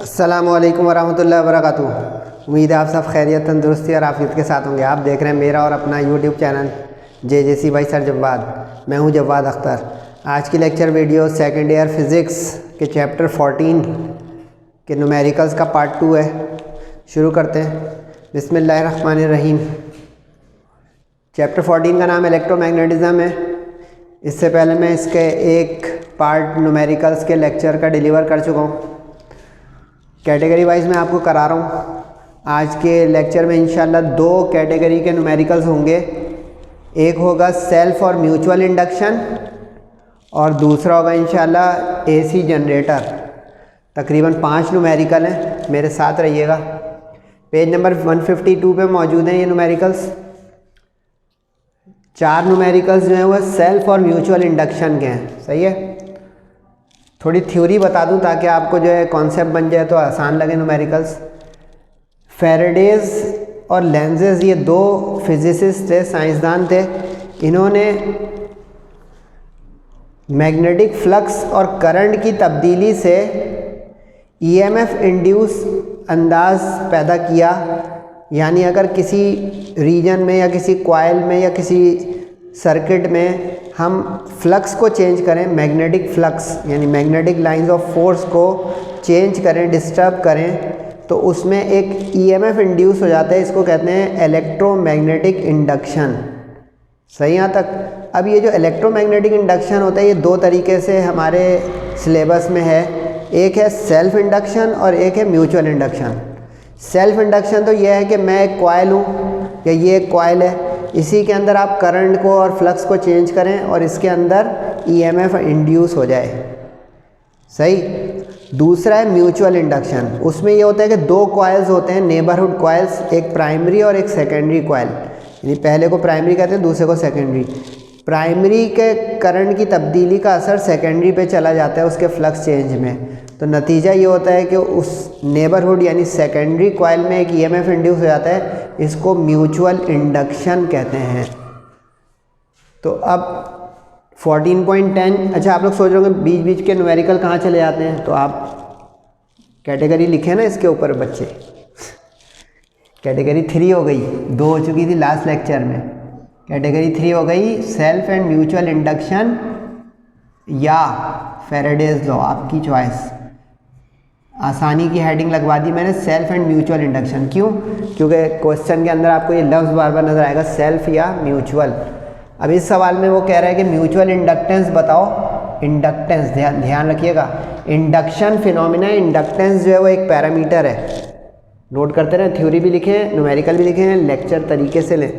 अस्सलामुअलैकुम वरहमतुल्लाहि वबरकातुहू। उम्मीद है आप सब खैरियत, तंदुरुस्ती और आफियत के साथ होंगे। आप देख रहे हैं मेरा और अपना यूट्यूब चैनल JJC भाई सर जव्वाद। मैं हूं जव्वाद अख्तर। आज की lecture video second year physics के चैप्टर 14 के न्यूमेरिकल्स का पार्ट 2 है। शुरू करते हैं। बिस्मिल्लाहिर्रहमानिर्रहीम। चैप्टर 14 का नाम इलेक्ट्रोमैग्नेटिज़्म है। इससे पहले मैं इसके एक पार्ट न्यूमेरिकल्स के लेक्चर का डिलीवर कर चुका हूँ। कैटेगरी वाइज मैं आपको करा रहा हूँ। आज के लेक्चर में इंशाल्लाह दो कैटेगरी के न्यूमेरिकल्स होंगे। एक होगा सेल्फ और म्यूचुअल इंडक्शन और दूसरा होगा इंशाल्लाह AC जनरेटर। तकरीबन 5 न्यूमेरिकल हैं, मेरे साथ रहिएगा। पेज नंबर 152 पे मौजूद हैं ये न्यूमेरिकल्स। 4 न्यूमेरिकल्स जो हैं वो सेल्फ और म्यूचुअल इंडक्शन के हैं। सही है। थोड़ी थ्योरी बता दूं ताकि आपको जो है कॉन्सेप्ट बन जाए तो आसान लगे न्यूमेरिकल्स। फैराडेज और लेंजेस ये दो फिजिसिस्ट थे, साइंसदान थे। इन्होंने मैग्नेटिक फ्लक्स और करंट की तब्दीली से EMF इंड्यूस अंदाज पैदा किया। यानी अगर किसी रीजन में या किसी कॉइल में या किसी सर्किट में हम फ्लक्स को चेंज करें, मैग्नेटिक फ्लक्स यानी मैग्नेटिक लाइंस ऑफ फोर्स को चेंज करें, डिस्टर्ब करें, तो उसमें एक EMF इंड्यूस हो जाता है। इसको कहते हैं इलेक्ट्रोमैग्नेटिक इंडक्शन। सही यहाँ तक। अब ये जो इलेक्ट्रोमैग्नेटिक इंडक्शन होता है ये दो तरीके से हमारे सिलेबस में है। एक है सेल्फ इंडक्शन और एक है म्यूचुअल इंडक्शन। सेल्फ इंडक्शन तो ये है कि मैं एक कॉइल हूँ या ये एक कॉइल है, इसी के अंदर आप करंट को और फ्लक्स को चेंज करें और इसके अंदर EMF इंड्यूस हो जाए। सही। दूसरा है म्यूचुअल इंडक्शन। उसमें ये होता है कि दो कॉइल्स होते हैं, नेबरहुड कॉइल्स, एक प्राइमरी और एक सेकेंडरी कॉइल। यानी पहले को प्राइमरी कहते हैं, दूसरे को सेकेंडरी। प्राइमरी के करंट की तब्दीली का असर सेकेंडरी पे चला जाता है उसके फ्लक्स चेंज में। तो नतीजा ये होता है कि उस नेबरहुड यानी सेकेंडरी कॉइल में एक EMF इंड्यूस हो जाता है। इसको म्यूचुअल इंडक्शन कहते हैं। तो अब 14.10। अच्छा, आप लोग सोच रहे होंगे बीच बीच के न्यूमेरिकल कहाँ चले जाते हैं, तो आप कैटेगरी लिखे ना इसके ऊपर बच्चे। कैटेगरी 3 हो गई, 2 हो चुकी थी लास्ट लेक्चर में। कैटेगरी 3 हो गई सेल्फ एंड म्यूचुअल इंडक्शन या फैराडेज लॉ, आपकी चॉइस। आसानी की हेडिंग लगवा दी मैंने, सेल्फ एंड म्यूचुअल इंडक्शन। क्यों? क्योंकि क्वेश्चन के अंदर आपको ये लफ्ज़ बार बार नजर आएगा, सेल्फ या म्यूचुअल। अब इस सवाल में वो कह रहा है कि म्यूचुअल इंडक्टेंस बताओ। इंडक्टेंस ध्यान रखिएगा, इंडक्शन फिनोमिना, इंडक्टेंस जो है वो एक पैरामीटर है। नोट करते रहें, थ्योरी भी लिखें, न्यूमेरिकल भी लिखें, लेक्चर तरीके से लें।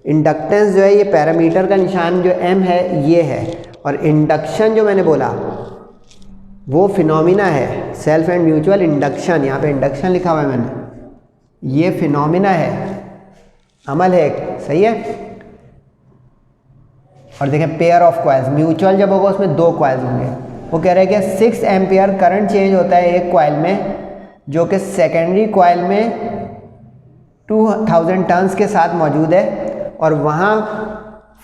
इंडक्टेंस जो है ये पैरामीटर का निशान जो M है ये है, और इंडक्शन जो मैंने बोला वो फिनोमिना है। सेल्फ एंड म्यूचुअल इंडक्शन, यहाँ पे इंडक्शन लिखा हुआ है मैंने, ये फिनोमिना है, अमल है एक। सही है। और देखें पेयर ऑफ कॉइल्स, म्यूचुअल जब होगा उसमें 2 कॉइल्स होंगे। वो कह रहे हैं कि 6 एम्पियर करंट चेंज होता है एक कॉइल में, जो कि सेकेंडरी कॉइल में 2000 टर्न्स के साथ मौजूद है, और वहाँ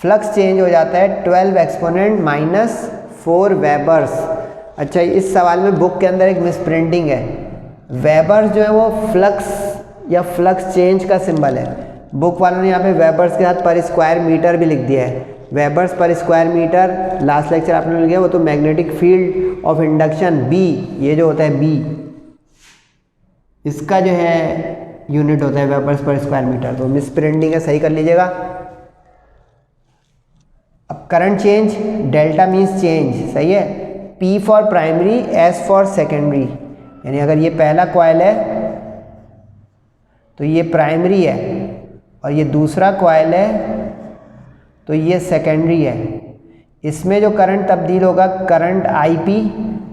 फ्लक्स चेंज हो जाता है 12 एक्सपोनेंट -4 वेबर्स। अच्छा, इस सवाल में बुक के अंदर एक मिस प्रिंटिंग है। वेबर्स जो है वो फ्लक्स या फ्लक्स चेंज का सिंबल है। बुक वालों ने यहाँ पे वेबर्स के साथ पर स्क्वायर मीटर भी लिख दिया है। वेबर्स पर स्क्वायर मीटर लास्ट लेक्चर आपने लिखा, वो तो magnetic field of induction B, ये जो होता है B, इसका जो है यूनिट होता है वेबर्स पर स्क्वायर मीटर। तो मिस प्रिंटिंग है, सही कर लीजिएगा। अब current change, delta means change. सही है। P for primary, S for secondary. यानी अगर ये पहला कॉइल है तो ये प्राइमरी है, और ये दूसरा कॉइल है तो ये सेकेंडरी है। इसमें जो करंट तब्दील होगा, करंट IP,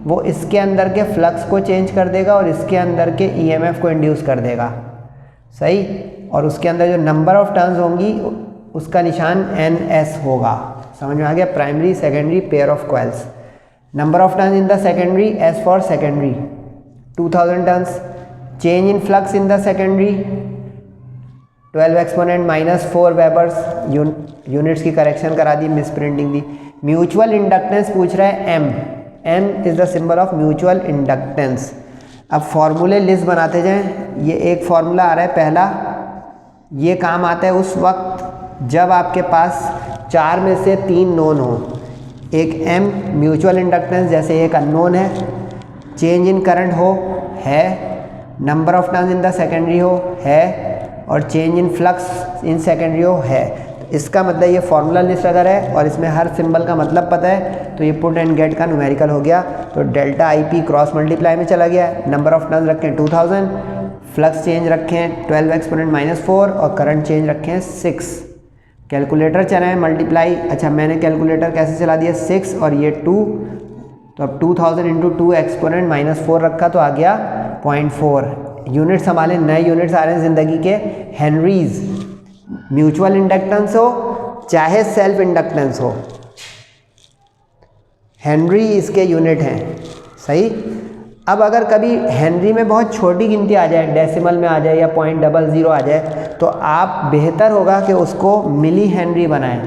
वो इसके अंदर के फ्लक्स को चेंज कर देगा और इसके अंदर के EMF को इंड्यूस कर देगा। सही। और उसके अंदर जो नंबर ऑफ टर्न्स होंगी उसका निशान NS होगा। समझ में आ गया। Primary secondary pair of coils. Number of turns in the secondary, S for secondary 2000 turns. Change in flux in the secondary 12 exponent -4 Weber's. Units की करेक्शन करा दी, मिस प्रिंटिंग दी। Mutual inductance पूछ रहा है M is the symbol of mutual inductance. अब फॉर्मूले list बनाते जाएं। ये एक फार्मूला आ रहा है पहला, ये काम आता है उस वक्त जब आपके पास 4 में से 3 नोन हो। एक M म्यूचुअल इंडक्टेंस, जैसे एक अननोन है, चेंज इन करंट हो है, number of turns in the secondary हो है, और change in flux in secondary हो है। इसका मतलब ये फार्मूला लिस्ट अगर है और इसमें हर सिंबल का मतलब पता है तो ये पुट एंड गेट का न्यूमेरिकल हो गया। तो डेल्टा IP क्रॉस मल्टीप्लाई में चला गया। नंबर ऑफ टर्न्स रखे हैं 2000, फ्लक्स चेंज रखे हैं 12 एक्सपोनेंट -4 और करंट चेंज रखे हैं 6। कैलकुलेटर चला है मल्टीप्लाई, अच्छा मैंने कैलकुलेटर कैसे चला दिया 6 और ये 2, तो अब 2000 इंटू 2 एक्सपोनेंट -4 रखा तो आ गया 0.4। यूनिट संभाले, नए यूनिट्स आ रहे हैं ज़िंदगी के, हेनरीज। म्यूचुअल इंडक्टेंस हो चाहे सेल्फ इंडक्टेंस हो, हेनरी इसके यूनिट हैं, सही। अब अगर कभी हेनरी में बहुत छोटी गिनती आ जाए, डेसिमल में आ जाए या 0.00 आ जाए, तो आप बेहतर होगा कि उसको मिली हेनरी बनाएं,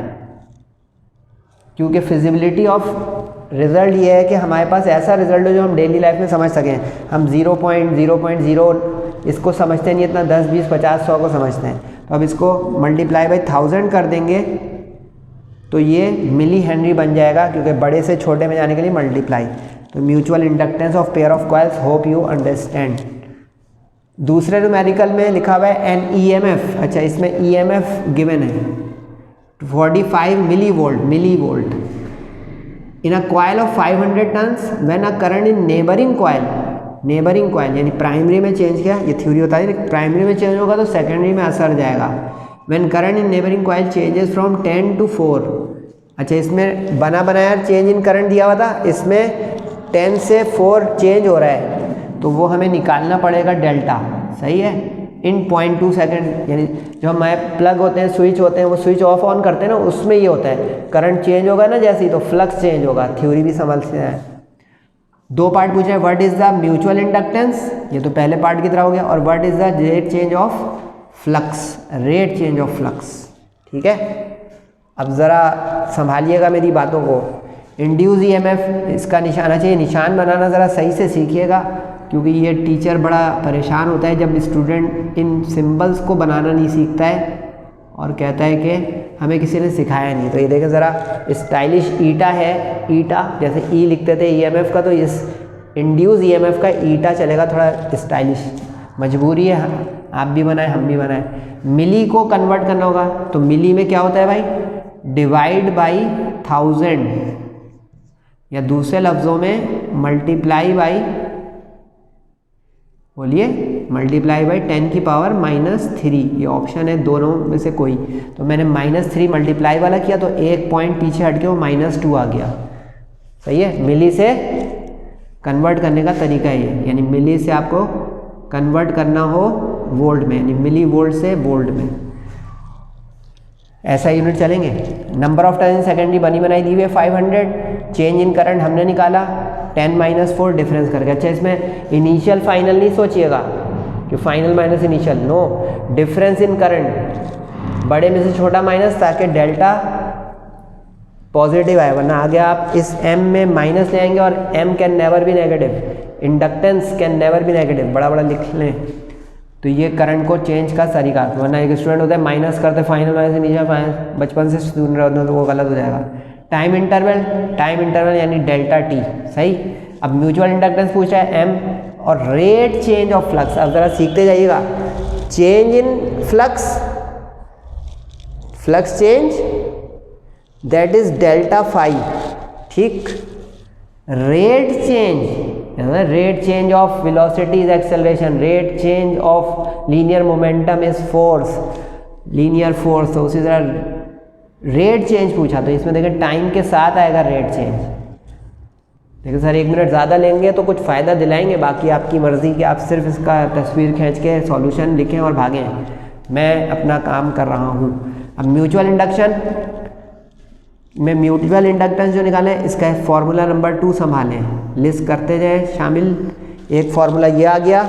क्योंकि फिजिबिलिटी ऑफ रिज़ल्ट ये है कि हमारे पास ऐसा रिज़ल्ट हो जो हम डेली लाइफ में समझ सकें। हम 0.0 इसको समझते नहीं इतना, 10, 20, 50, 100 को समझते हैं। तो अब इसको मल्टीप्लाई बाई 1000 कर देंगे तो ये मिली हेनरी बन जाएगा, क्योंकि बड़े से छोटे में जाने के लिए मल्टीप्लाई। तो mutual inductance of pair of coils, hope you understand. दूसरे न्यूमेरिकल में लिखा हुआ है एन EMF, अच्छा इसमें EMF गिवन है 45 millivolt in a coil of 500 turns when a current in neighbouring coil यानी प्राइमरी में चेंज किया, ये थ्योरी होता है, प्राइमरी में चेंज होगा तो सेकेंडरी में असर जाएगा। When current in neighbouring coil changes from 10 to 4, अच्छा इसमें बना बनाया चेंज इन करंट दिया हुआ था, इसमें 10 से 4 चेंज हो रहा है, तो वो हमें निकालना पड़ेगा डेल्टा, सही है, इन 0.2 सेकेंड। यानी जो हमारे प्लग होते हैं, स्विच होते हैं, वो स्विच ऑफ ऑन करते हैं ना, उसमें ये होता है, करंट चेंज होगा ना जैसे ही तो फ्लक्स चेंज होगा। थ्योरी भी समझते हैं। 2 पार्ट पूछ रहे हैं, what is the mutual inductance, ये तो पहले पार्ट की तरह हो गया, और what is the rate change of flux, ठीक है। अब ज़रा संभालिएगा मेरी बातों को। इंड्यूस EMF, इसका निशाना चाहिए, निशान बनाना ज़रा सही से सीखिएगा, क्योंकि ये टीचर बड़ा परेशान होता है जब स्टूडेंट इन सिंबल्स को बनाना नहीं सीखता है और कहता है कि हमें किसी ने सिखाया नहीं। तो ये देखें ज़रा, स्टाइलिश ईटा है, ईटा जैसे ई लिखते थे EMF का, तो इस इंड्यूस EMF का ईटा चलेगा, थोड़ा स्टाइलिश, मजबूरी है, आप भी बनाए हम भी बनाए। मिली को कन्वर्ट करना होगा, तो मिली में क्या होता है भाई, डिवाइड बाई 1000, या दूसरे लफ्ज़ों में मल्टीप्लाई बाई, बोलिए, मल्टीप्लाई बाई 10 की पावर -3, ये ऑप्शन है दोनों में से कोई। तो मैंने -3 मल्टीप्लाई वाला किया तो एक पॉइंट पीछे हट के वो -2 आ गया, सही है। मिली से कन्वर्ट करने का तरीका ये, यानी मिली से आपको कन्वर्ट करना हो वोल्ट में, यानी मिली वोल्ट से वोल्ट में, ऐसा यूनिट चलेंगे। Number of turn in secondary बनी बनाई दी हुई है 500, चेंज इन करंट हमने निकाला 10 - 4 डिफरेंस करके। अच्छा इसमें इनिशियल फाइनल नहीं सोचिएगा कि final minus initial, no, difference in current, बड़े में से छोटा माइनस, ताकि डेल्टा पॉजिटिव आए, वरना आगे आप इस M में माइनस ले आएंगे और M can never be negative, inductance can never be negative, बड़ा बड़ा लिख लें। तो ये करंट को चेंज का तरीका, वरना एक स्टूडेंट होता है माइनस करते फाइनल माइनस नीचे, बचपन से सुन रहे होते हैं तो वो गलत हो जाएगा। टाइम इंटरवल यानी डेल्टा T, सही। अब म्यूचुअल इंडक्टेंस पूछा है M, और रेट चेंज ऑफ फ्लक्स, अब ज़रा सीखते जाइएगा। Change in flux change, that is delta phi, ठीक। Rate change of velocity is acceleration, rate change of linear momentum is linear force. तो उसी तरह रेट चेंज पूछा तो इसमें देखें टाइम के साथ आएगा रेट चेंज। देखिए सर 1 मिनट ज़्यादा लेंगे तो कुछ फ़ायदा दिलाएंगे, बाकी आपकी मर्ज़ी कि आप सिर्फ इसका तस्वीर खींच के सॉल्यूशन लिखें और भागें, मैं अपना काम कर रहा हूँ। अब म्यूचुअल इंडक्टेंस जो निकाले, इसका फॉर्मूला नंबर 2 संभालें, लिस्ट करते जाए शामिल। एक फार्मूला ये आ गया,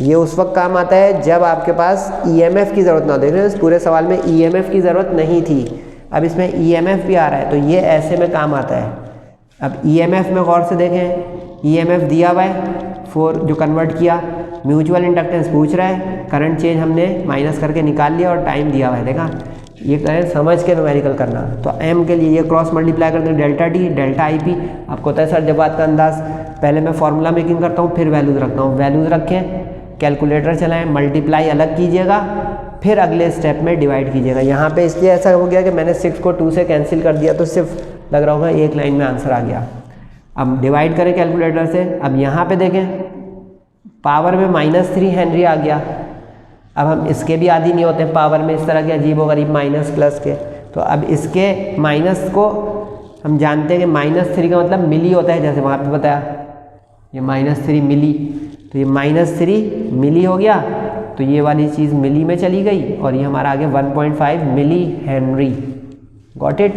ये उस वक्त काम आता है जब आपके पास EMF की ज़रूरत ना हो। देख रहे हैं इस पूरे सवाल में EMF की ज़रूरत नहीं थी, अब इसमें EMF भी आ रहा है, तो ये ऐसे में काम आता है। अब EMF में गौर से देखें, EMF दिया हुआ है 4 जो कन्वर्ट किया, म्यूचुअल इंडक्टेंस पूछ रहा है, करंट चेंज हमने माइनस करके निकाल लिया और टाइम दिया हुआ है, देखा ये कहें समझ के न्यूमेरिकल करना। तो m के लिए ये क्रॉस मल्टीप्लाई करते हैं delta T delta I P. आपको होता है सर जब बात का अंदाज, पहले मैं फॉर्मूला मेकिंग करता हूँ फिर वैल्यूज़ रखता हूँ। वैल्यूज़ रखें, कैलकुलेटर चलाएं, मल्टीप्लाई अलग कीजिएगा, फिर अगले स्टेप में डिवाइड कीजिएगा। यहाँ पे इसलिए ऐसा हो गया कि मैंने 6 को 2 से कैंसिल कर दिया, तो सिर्फ लग रहा होगा एक लाइन में आंसर आ गया। अब डिवाइड करें कैलकुलेटर से। अब यहाँ पे देखें पावर में -3 हेनरी आ गया। अब हम इसके भी आदी नहीं होते पावर में, इस तरह के अजीब व गरीब माइनस प्लस के। तो अब इसके माइनस को हम जानते हैं कि -3 का मतलब मिली होता है, जैसे वहाँ पे बताया ये -3 मिली, तो ये -3 मिली हो गया, तो ये वाली चीज़ मिली में चली गई और ये हमारा आ गया 1.5 milli henry. Got it,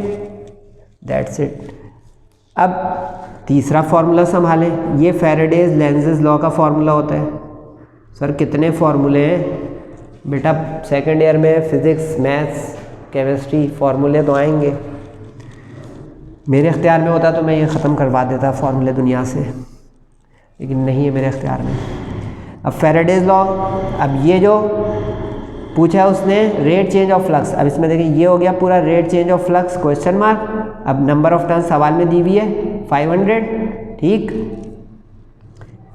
that's it. अब तीसरा फार्मूला संभालें, ये फैराडेज लेंजेस लॉ का फार्मूला होता है। सर कितने फार्मूले हैं बेटा, सेकेंड ईयर में फिज़िक्स मैथ्स केमिस्ट्री फार्मूले तो आएंगे। मेरे इख्तियार में होता तो मैं ये ख़त्म करवा देता फार्मूले दुनिया से, लेकिन नहीं है मेरे इख्तियार में। अब फैराडेज लॉ, अब ये जो पूछा है उसने रेट चेंज ऑफ फ्लक्स, अब इसमें देखिए ये हो गया पूरा rate change of flux question mark. अब नंबर ऑफ टर्न्स सवाल में दी हुई है 500, ठीक,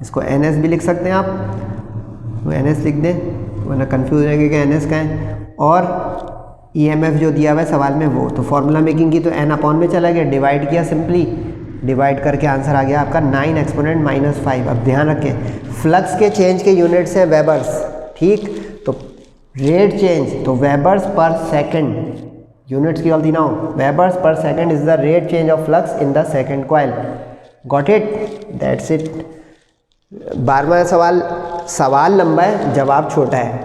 इसको NS भी लिख सकते हैं आप, तो NS लिख दें वरना कंफ्यूज रहेंगे कि NS का है। और EMF जो दिया हुआ है सवाल में वो, तो फार्मूला मेकिंग की तो n अपॉन में चला गया, डिवाइड किया, सिंपली डिवाइड करके आंसर आ गया आपका 9 एक्सपोनेंट -5। अब ध्यान रखें फ्लक्स के चेंज के यूनिट्स हैं वेबर्स, ठीक, तो रेट चेंज तो वेबर्स पर सेकंड, यूनिट्स की गलती ना हो, webers per second is the rate change of flux in the second coil. Got it, that's it. 12वां सवाल लंबा है, जवाब छोटा है,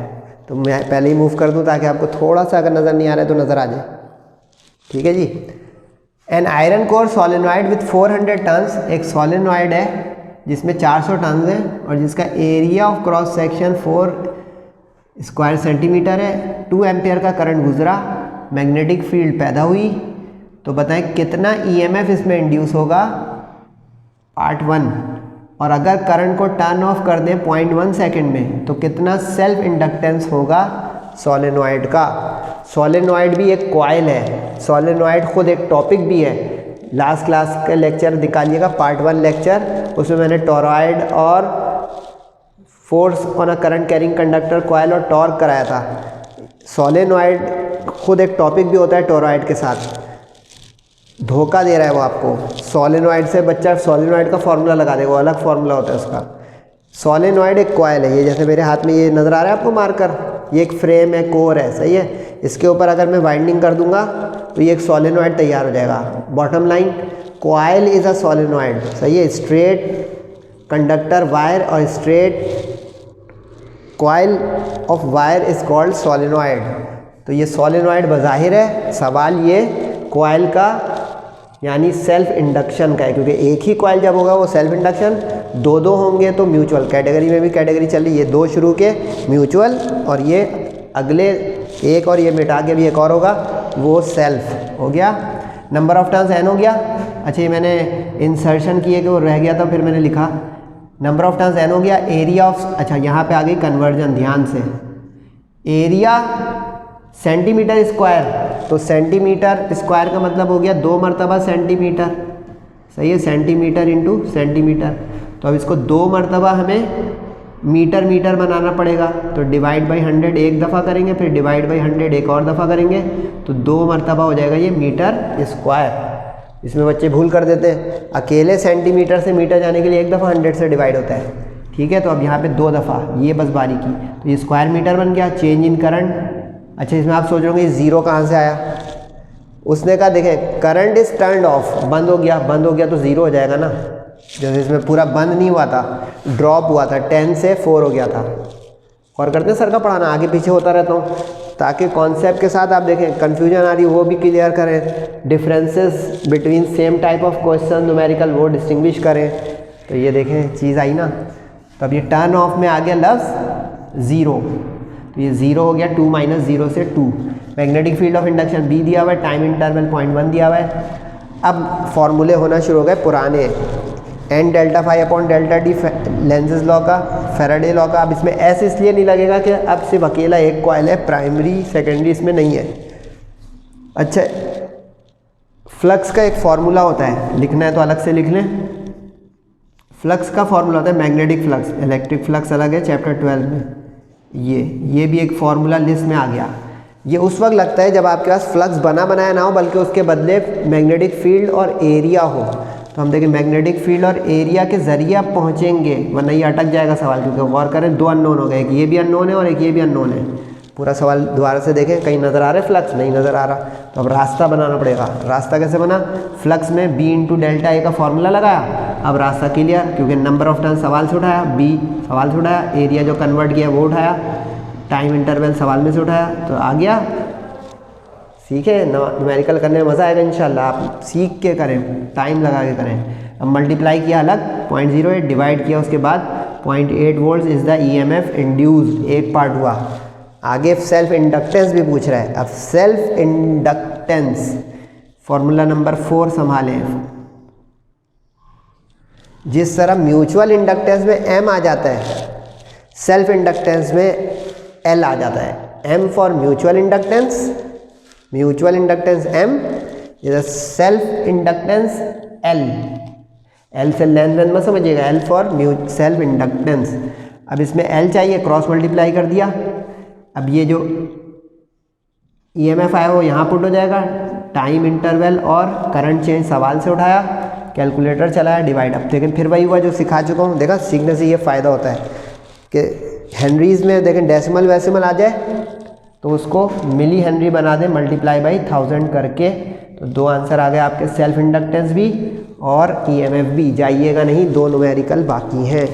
तो मैं पहले ही मूव कर दूं ताकि आपको थोड़ा सा अगर नज़र नहीं आ रहा है तो नज़र आ जाए, ठीक है जी। An iron core solenoid with 400 turns, एक सोलेनॉइड है जिसमें 400 टर्न्स हैं और जिसका area of cross section 4 square centimetre है। 2 एम्पियर का करंट गुजरा, मैग्नेटिक फील्ड पैदा हुई, तो बताएं कितना EMF इसमें इंड्यूस होगा, पार्ट 1। और अगर करंट को टर्न ऑफ कर दें 0.1 सेकेंड में तो कितना सेल्फ इंडक्टेंस होगा सोलेनॉइड का। सोलेनॉइड भी एक कॉइल है, सोलेनॉइड खुद एक टॉपिक भी है। लास्ट क्लास का लेक्चर निकालिएगा, पार्ट 1 लेक्चर, उसमें मैंने टॉरॉइड और force on a current carrying conductor coil और टॉर्क कराया था। सोलेनॉइड खुद एक टॉपिक भी होता है टॉरॉइड के साथ, धोखा दे रहा है वो आपको। सोलेनॉइड से बच्चा सोलेनॉइड का फार्मूला लगा देगा, वो अलग फार्मूला होता है उसका। सोलेनॉइड एक कॉइल है, ये जैसे मेरे हाथ में ये नज़र आ रहा है आपको मार्कर, ये एक फ्रेम है, कोर है, सही है। इसके ऊपर अगर मैं वाइंडिंग कर दूंगा तो ये एक सोलेनॉइड तैयार हो जाएगा। Bottom line, coil is a solenoid, सही है। स्ट्रेट कंडक्टर वायर और straight coil of wire is called solenoid. तो ये सोलेनॉइड बज़ाहिर है, सवाल ये कॉइल का यानी सेल्फ इंडक्शन का है, क्योंकि एक ही कॉइल जब होगा वो सेल्फ इंडक्शन, दो होंगे तो म्यूचुअल। कैटेगरी में भी कैटेगरी चल रही है, 2 शुरू के म्यूचुअल और ये अगले एक और ये मिटा के भी एक और होगा वो सेल्फ हो गया। नंबर ऑफ टर्न्स n हो गया। अच्छा ये मैंने इंसर्शन किए कि वो रह गया था, फिर मैंने लिखा नंबर ऑफ टर्न्स n हो गया। एरिया ऑफ, अच्छा यहाँ पे आ गई कन्वर्जन, ध्यान से, एरिया सेंटीमीटर स्क्वायर, तो सेंटीमीटर स्क्वायर का मतलब हो गया 2 मरतबा सेंटीमीटर, सही है, सेंटीमीटर इंटू सेंटीमीटर। तो अब इसको 2 मरतबा हमें मीटर मीटर बनाना पड़ेगा, तो डिवाइड बाई 100 एक दफ़ा करेंगे, फिर डिवाइड बाई 100 एक और दफ़ा करेंगे, तो 2 मरतबा हो जाएगा ये मीटर स्क्वायर। इसमें बच्चे भूल कर देते हैं, अकेले सेंटीमीटर से मीटर जाने के लिए एक दफ़ा 100 से डिवाइड होता है, ठीक है। तो अब यहाँ पे 2 दफ़ा, ये बस बारी की, तो ये स्क्वायर मीटर बन गया। चेंज इन करंट, अच्छा इसमें आप सोच रहे हो ज़ीरो कहाँ से आया, उसने कहा देखें करंट इज टर्न्ड ऑफ, बंद हो गया तो ज़ीरो हो जाएगा ना, जैसे इसमें पूरा बंद नहीं हुआ था, ड्रॉप हुआ था, 10 से 4 हो गया था। और करते हैं सर का पढ़ाना, आगे पीछे होता रहता हूँ ताकि कॉन्सेप्ट के साथ आप देखें, कन्फ्यूजन आ रही है वो भी क्लियर करें, differences between same type of question numerical वो डिस्टिंग्विश करें। तो ये देखें चीज़ आई ना, तो अब ये टर्न ऑफ में आ गया लफ्ज़ ज़ीरो, तो ये 0 हो गया, 2 - 0 से 2। Magnetic field of induction B दिया हुआ है, टाइम इंटरवल 0.1 दिया हुआ है। अब फॉर्मूले होना शुरू हो गए पुराने। N delta phi upon delta D Lenz's law का, फैराडे लॉ का। अब इसमें एस इसलिए नहीं लगेगा कि अब सिर्फ अकेला एक कॉइल है, प्राइमरी सेकेंडरी इसमें नहीं है। अच्छा, फ्लक्स का एक फार्मूला होता है, लिखना है तो अलग से लिख लें। फ्लक्स का फार्मूला होता है मैग्नेटिक फ्लक्स, इलेक्ट्रिक फ्लक्स अलग है चैप्टर 12 में। ये भी एक फार्मूला लिस्ट में आ गया। ये उस वक्त लगता है जब आपके पास फ्लक्स बना बनाया ना हो, बल्कि उसके बदले मैग्नेटिक फील्ड और एरिया हो। तो हम देखें मैग्नेटिक फील्ड और एरिया के ज़रिए आप पहुँचेंगे, वरना ये अटक जाएगा सवाल। क्योंकि गौर करें, दो अननोन हो गए, एक ये भी अननोन है और एक ये भी अननोन है। पूरा सवाल दोबारा से देखें, कहीं नज़र आ रहा है फ्लक्स? नहीं नज़र आ रहा। तो अब रास्ता बनाना पड़ेगा। रास्ता कैसे बना? फ्लक्स में बी इंटू डेल्टा ए का फॉर्मूला लगाया। अब रास्ता क्लियर, क्योंकि नंबर ऑफ टर्न सवाल से उठाया, बी सवाल से उठाया, एरिया जो कन्वर्ट किया वो उठाया, टाइम इंटरवल सवाल में से उठाया, तो आ गया। सीखे न्यूमेरिकल करने में मज़ा आएगा इंशाल्लाह। आप सीख के करें, टाइम लगा के करें। अब मल्टीप्लाई किया अलग 0.08, डिवाइड किया उसके बाद 0.8 volt is the EMF induced, एक पार्ट हुआ। आगे सेल्फ इंडक्टेंस भी पूछ रहा है। अब सेल्फ इंडक्टेंस फॉर्मूला नंबर 4 संभालें। जिस तरह म्यूचुअल इंडक्टेंस में एम आ जाता है, सेल्फ इंडक्टेंस में एल आ जाता है। M for mutual inductance, mutual inductance M, self inductance L. L से लेंथ वेन मत समझिएगा, एल फॉर सेल्फ इंडक्टेंस। अब इसमें एल चाहिए, क्रॉस मल्टीप्लाई कर दिया। अब ये जो ईएमएफ आया वो यहाँ पुट हो जाएगा, टाइम इंटरवल और करंट चेंज सवाल से उठाया, कैलकुलेटर चलाया, डिवाइड। अब देखें फिर वही हुआ जो सिखा चुका हूँ। देखा, सीखने से ये फ़ायदा होता है कि हेनरीज में देखें डेसिमल वेसिमल आ जाए तो उसको मिली हेनरी बना दें, मल्टीप्लाई बाई 1000 करके। तो दो आंसर आ गए आपके, सेल्फ इंडक्टेंस भी और ईएमएफ भी। जाइएगा नहीं, दो न्यूमेरिकल बाकी हैं।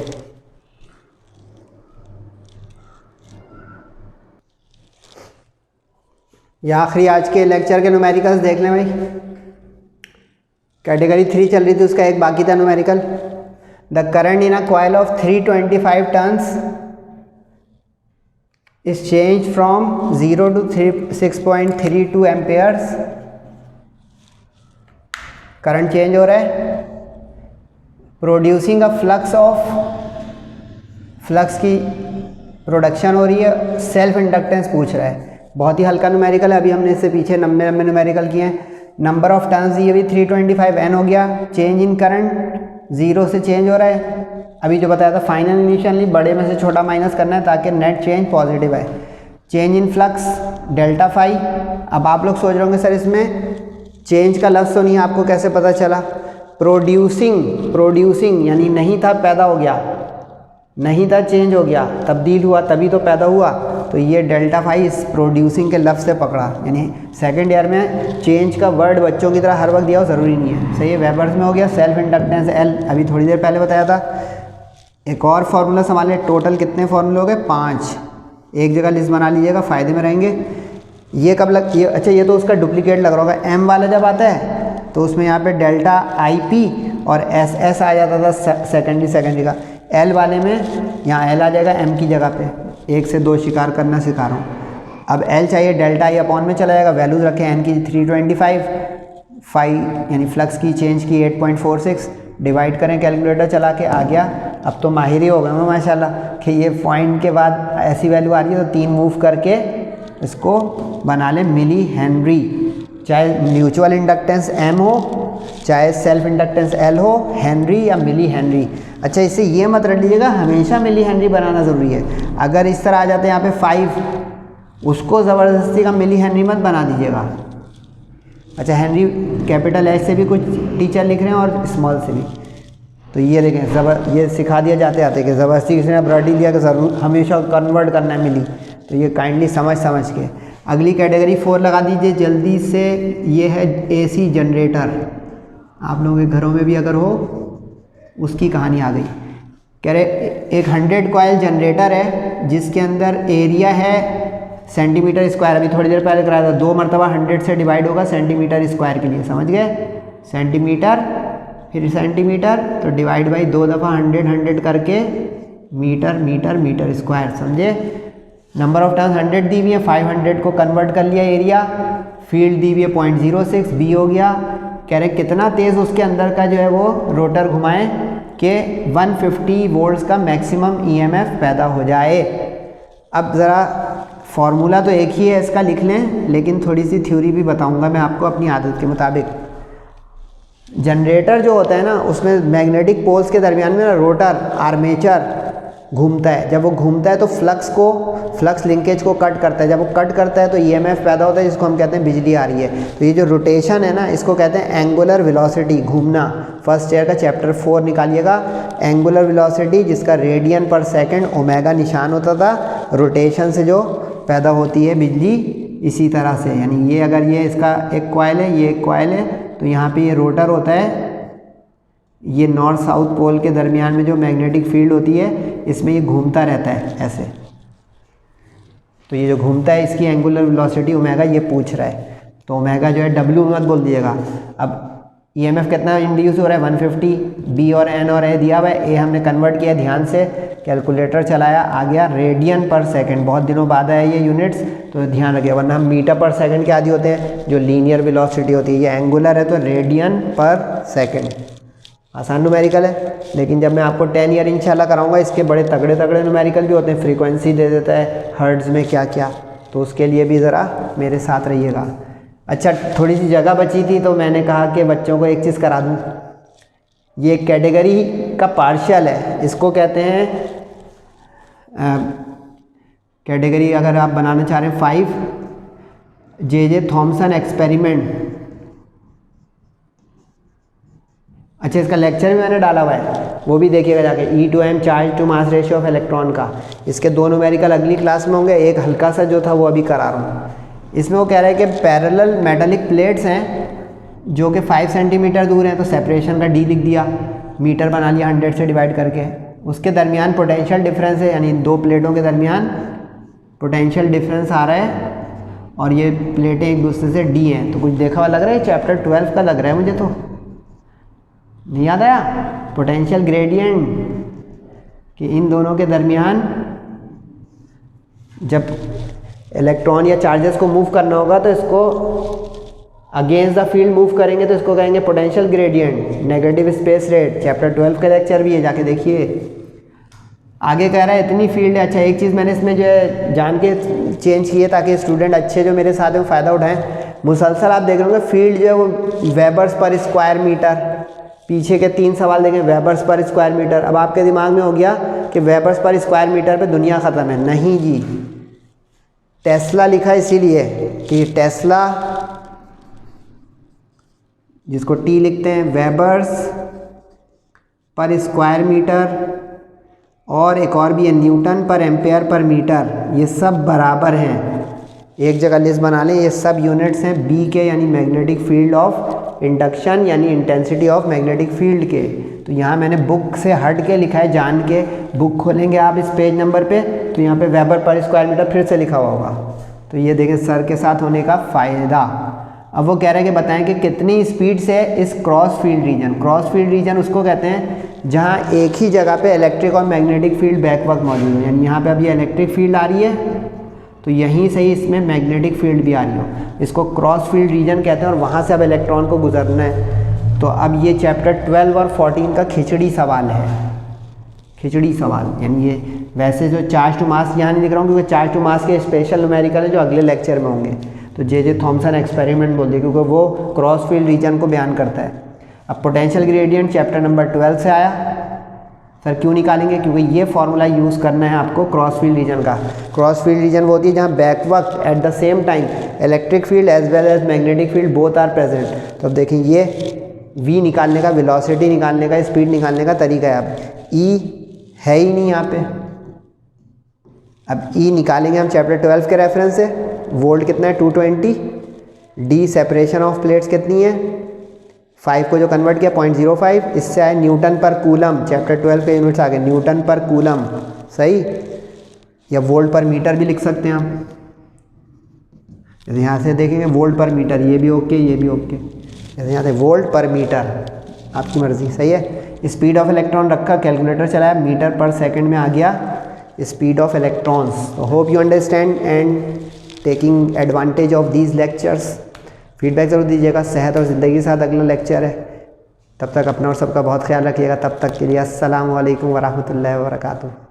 ये आखिरी आज के लेक्चर के न्यूमेरिकल्स देख लें भाई। कैटेगरी 3 चल रही थी, उसका एक बाकी था numerical. The current in a coil of 325 turns is changed from 0 to 6.32 Ampere's. Current change हो रहा है, producing a flux of, flux की प्रोडक्शन हो रही है। सेल्फ इंडक्टेंस पूछ रहा है, बहुत ही हल्का न्यूमेरिकल है। अभी हमने इससे पीछे 90 न्यूमेरिकल किए हैं। नंबर ऑफ टर्न्स ये भी 325 एन हो गया। चेंज इन करंट 0 से चेंज हो रहा है। अभी जो बताया था फाइनल इनिशियली बड़े में से छोटा माइनस करना है ताकि नेट चेंज पॉजिटिव है। Change in flux delta phi. अब आप लोग सोच रहे होंगे सर इसमें चेंज का लफ्ज़ तो नहीं, आपको कैसे पता चला? प्रोड्यूसिंग यानी नहीं था, पैदा हो गया, नहीं था चेंज हो गया, तब्दील हुआ, तभी तो पैदा हुआ। तो ये डेल्टा फाई इस प्रोड्यूसिंग के लफ्ज़ से पकड़ा। यानी सेकंड ईयर में चेंज का वर्ड बच्चों की तरह हर वक्त दिया हो ज़रूरी नहीं है। सही है, वेबर्स में हो गया। सेल्फ इंडक्टेंस एल अभी थोड़ी देर पहले बताया था। एक और फार्मूला संभाले, टोटल कितने फार्मूले हो गए? 5। एक जगह लिस्ट बना लीजिएगा, फ़ायदे में रहेंगे। ये कब लग ये, अच्छा ये तो उसका डुप्लीकेट लग रहा होगा। एम वाला जब आता है तो उसमें यहाँ पे डेल्टा आई पी और एस एस आ जाता था सेकेंडरी का। एल वाले में यहाँ एल आ जाएगा एम की जगह पे। 1 से 2 शिकार करना सिखा रहा हूँ। अब एल चाहिए, डेल्टा आई अपॉन में चला जाएगा। वैल्यूज़ रखें एन की 325, फाई यानी फ्लक्स की चेंज की 8.46, डिवाइड करें कैलकुलेटर चला के, आ गया। अब तो माहिर ही हो गए मैं माशाल्लाह कि ये पॉइंट के बाद ऐसी वैल्यू आ रही है तो 3 मूव करके इसको बना लें मिली हेनरी। चाहे म्यूचुअल इंडक्टेंस एम हो, चाहे सेल्फ इंडक्टेंस एल हो, हेनरी या मिली हेनरी। अच्छा, इससे ये मत रट लीजिएगा हमेशा मिली हेनरी बनाना ज़रूरी है। अगर इस तरह आ जाते हैं यहाँ पे 5, उसको ज़बरदस्ती का मिली हेनरी मत बना दीजिएगा। अच्छा, हेनरी कैपिटल एच से भी कुछ टीचर लिख रहे हैं और स्मॉल से भी। तो ये देखें, ये सिखा दिया जाते आते कि ज़बरदस्ती किसी ने रट ही दिया कि ज़रूर हमेशा कन्वर्ट करना है मिली। तो ये काइंडली समझ के। अगली कैटेगरी 4 लगा दीजिए जल्दी से। ये है एसी जनरेटर। आप लोगों के घरों में भी अगर हो, उसकी कहानी आ गई। कह रहे एक 100 कॉइल जनरेटर है जिसके अंदर एरिया है सेंटीमीटर स्क्वायर। अभी थोड़ी देर पहले कराया था, 2 मरतबा 100 से डिवाइड होगा सेंटीमीटर स्क्वायर के लिए, समझ गए? सेंटीमीटर फिर सेंटीमीटर, तो डिवाइड बाई 2 दफ़ा 100 करके मीटर स्क्वायर, समझे? नंबर ऑफ टर्न्स 100 दी हुई है, 500 को कन्वर्ट कर लिया एरिया। फील्ड दी हुई है 0.06, बी हो गया। कह रहे कितना तेज़ उसके अंदर का जो है वो रोटर घुमाएं कि 150 वोल्ट्स का मैक्सिमम ईएमएफ पैदा हो जाए। अब ज़रा फार्मूला तो एक ही है इसका, लिख लें, लेकिन थोड़ी सी थ्योरी भी बताऊंगा मैं आपको अपनी आदत के मुताबिक। जनरेटर जो होता है ना, उसमें मैग्नेटिक पोल्स के दरमियान में ना रोटर आर्मेचर घूमता है। जब वो घूमता है तो फ्लक्स लिंकेज को कट करता है। जब वो कट करता है तो ईएमएफ पैदा होता है, जिसको हम कहते हैं बिजली आ रही है। तो ये जो रोटेशन है ना, इसको कहते हैं एंगुलर वेलोसिटी, घूमना। फर्स्ट ईयर का चैप्टर 4 निकालिएगा, एंगुलर वेलोसिटी, जिसका रेडियन पर सेकंड ओमेगा निशान होता था। रोटेशन से जो पैदा होती है बिजली, इसी तरह से, यानी ये अगर ये इसका एक कॉइल है, ये एक कॉइल है, तो यहाँ पे ये रोटर होता है। ये नॉर्थ साउथ पोल के दरमियान में जो मैग्नेटिक फील्ड होती है, इसमें ये घूमता रहता है ऐसे। तो ये जो घूमता है, इसकी एंगुलर वेलोसिटी ओमेगा ये पूछ रहा है। तो ओमेगा जो है डब्ल्यू मत बोल दीजिएगा। अब ईएमएफ कितना इंड्यूस हो रहा है, 150। बी और एन और ए दिया हुआ है, ए हमने कन्वर्ट किया, ध्यान से कैलकुलेटर चलाया, आ गया रेडियन पर सेकंड। बहुत दिनों बाद आया ये यूनिट्स, तो ध्यान रखिए, वरना हम मीटर पर सेकंड के आदि होते हैं, जो लीनियर वेलोसिटी होती है। ये एंगुलर है तो रेडियन पर सेकंड। आसान न्यूमेरिकल है, लेकिन जब मैं आपको 10 ईयर इंशाल्लाह कराऊंगा, इसके बड़े तगड़े तगड़े न्यूमेरिकल भी होते हैं। फ्रीक्वेंसी दे देता है, हर्ट्ज़ में क्या क्या, तो उसके लिए भी ज़रा मेरे साथ रहिएगा। अच्छा, थोड़ी सी जगह बची थी तो मैंने कहा कि बच्चों को एक चीज़ करा दूँ। ये कैटेगरी का पार्शियल है, इसको कहते हैं कैटेगरी, अगर आप बनाना चाह रहे हैं 5 जे थॉमसन एक्सपेरिमेंट। अच्छा, इसका लेक्चर भी मैंने डाला हुआ है, वो भी देखिएगा जाके। E/m charge to mass ratio of electron का। इसके 2 न्यूमेरिकल अगली क्लास में होंगे, एक हल्का सा जो था वो अभी करा रहा हूँ। इसमें वो कह रहा है कि पैरेलल मेटालिक प्लेट्स हैं जो कि 5 सेंटीमीटर दूर हैं, तो सेपरेशन का D लिख दिया, मीटर बना लिया 100 से डिवाइड करके। उसके दरमियान पोटेंशियल डिफरेंस है, यानी 2 प्लेटों के दरमियान पोटेंशियल डिफरेंस आ रहा है, और ये प्लेटें एक दूसरे से D हैं। तो कुछ देखा हुआ लग रहा है, चैप्टर 12 का लग रहा है मुझे, तो नहीं याद आया? पोटेंशियल ग्रेडियंट, कि इन दोनों के दरमियान जब इलेक्ट्रॉन या चार्जेस को मूव करना होगा तो इसको अगेंस्ट द फील्ड मूव करेंगे, तो इसको कहेंगे potential gradient. Negative space rate, chapter 12 का लेक्चर भी है, जाके देखिए। आगे कह रहा है इतनी फील्ड है। अच्छा, एक चीज़ मैंने इसमें जो है जान के चेंज की है, ताकि स्टूडेंट अच्छे जो मेरे साथ हैं वो फ़ायदा उठाएं। मुसलसल आप देख रहे होंगे फील्ड जो है वो वेबर्स पर स्क्वायर मीटर। पीछे के 3 सवाल देखें, वेबर्स पर स्क्वायर मीटर। अब आपके दिमाग में हो गया कि वेबर्स पर स्क्वायर मीटर पे दुनिया ख़त्म है। नहीं जी, टेस्ला लिखा इसीलिए कि टेस्ला, जिसको टी लिखते हैं, वेबर्स पर स्क्वायर मीटर, और एक और भी है Newton per ampere per metre, ये सब बराबर हैं। एक जगह लिस्ट बना लें, ये सब यूनिट्स हैं बी के, यानी मैग्नेटिक फील्ड ऑफ इंडक्शन, यानी इंटेंसिटी ऑफ मैग्नेटिक फील्ड के। तो यहाँ मैंने बुक से हट के लिखा है, जान के। बुक खोलेंगे आप इस पेज नंबर पे, तो यहाँ पे वेबर पर स्क्वायर मीटर फिर से लिखा हुआ होगा। तो ये देखें सर के साथ होने का फ़ायदा। अब वो कह रहे हैं कि बताएं कि कितनी स्पीड से इस cross field reason, cross field reason उसको कहते हैं जहाँ एक ही जगह पे इलेक्ट्रिक और मैग्नेटिक फील्ड बैक वक्त मौजूद है। यानी यहाँ पे अब ये इलेक्ट्रिक फील्ड आ रही है, तो यहीं से ही इसमें मैग्नेटिक फील्ड भी आ रही हो, इसको क्रॉस फील्ड रीजन कहते हैं। और वहाँ से अब इलेक्ट्रॉन को गुजरना है। तो अब ये चैप्टर 12 और 14 का खिचड़ी सवाल है, खिचड़ी सवाल। यानी ये वैसे जो चार्ज टू मास यहाँ नहीं लिख रहा हूँ, क्योंकि चार्ज टू मास के स्पेशल न्यूमेरिकल है जो अगले लेक्चर में होंगे। तो जे थॉमसन एक्सपेरिमेंट बोल दिए, क्योंकि वो क्रॉस फील्ड रीजन को बयान करता है। अब पोटेंशियल ग्रेडियंट चैप्टर नंबर 12 से आया। सर क्यों निकालेंगे? क्योंकि ये फार्मूला यूज़ करना है आपको क्रॉस फील्ड रीजन का। क्रॉस फील्ड रीजन वो होती है जहाँ बैक वक्त at the same time electric field as well as magnetic field both are present. तो अब देखें, ये v निकालने का, वेलोसिटी निकालने का, स्पीड निकालने का तरीका है। अब e है ही नहीं यहाँ पे। अब e निकालेंगे हम चैप्टर 12 के रेफरेंस से। वोल्ट कितना है? 220। d सेपरेशन ऑफ प्लेट्स कितनी है? 5 को जो कन्वर्ट किया 0.05, इससे आए न्यूटन पर कूलम। चैप्टर 12 के यूनिट्स आ गए, न्यूटन पर कूलम, सही। या वोल्ट पर मीटर भी लिख सकते हैं हम। जैसे यहाँ से देखेंगे वोल्ट पर मीटर, ये भी ओके, ये भी ओके। जैसे यहाँ से वोल्ट पर मीटर, आपकी मर्ज़ी, सही है। स्पीड ऑफ इलेक्ट्रॉन रखा, कैलकुलेटर चलाया, मीटर पर सेकंड में आ गया स्पीड ऑफ इलेक्ट्रॉन्स। तो hope you understand and taking advantage of these lectures. Feedback ज़रूर दीजिएगा। सेहत और ज़िंदगी के साथ अगला लेक्चर है। तब तक अपना और सबका बहुत ख्याल रखिएगा। तब तक के लिए अस्सलामु अलैकुम वरहमतुल्लाहि वबरकातुहू।